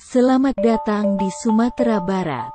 Selamat datang di Sumatera Barat.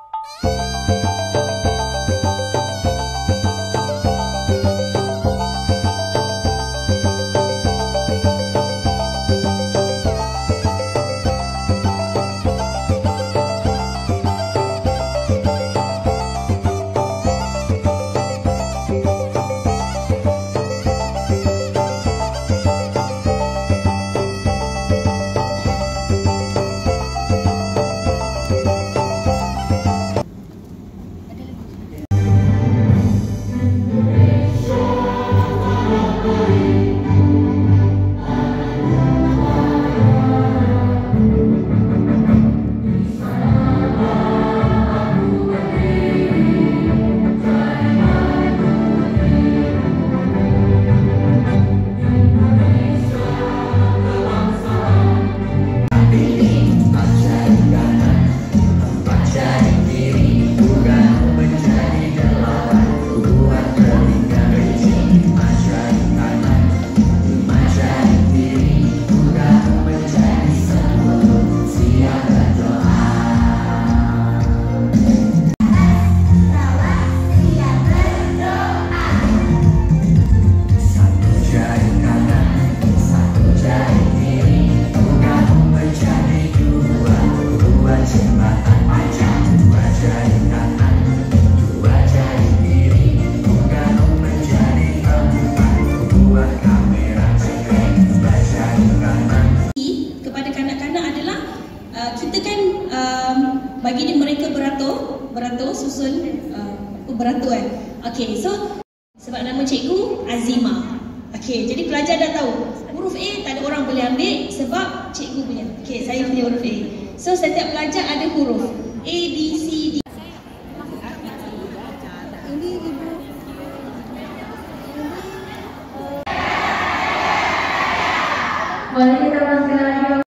Kita kan bagi mereka beratur susun beratur kan. Okey, so sebab nama cikgu Azima. Okey, jadi pelajar dah tahu huruf A tak ada orang boleh ambil sebab cikgu punya. Okey, saya punya huruf A. So setiap pelajar ada huruf A, B, C, D. Boleh kita ulang lagi?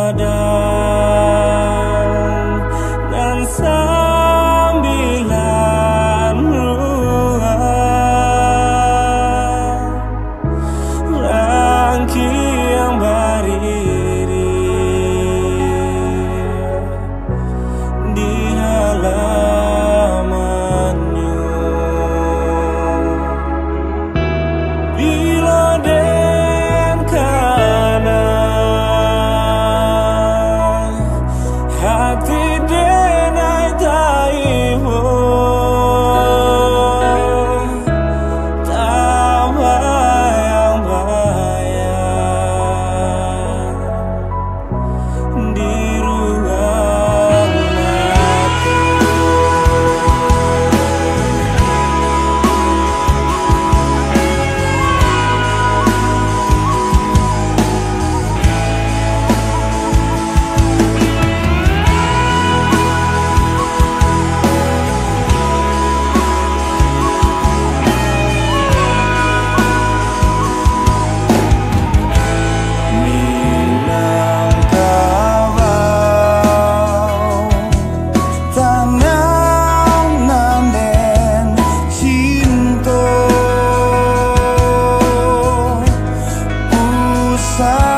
padang dan sambilan ruang rangki yang berdiri di halamannya. Bila den kanan hati denai taibo tak bayang-bayang di ruang mati. Minangkabau tanam nanden cinta usai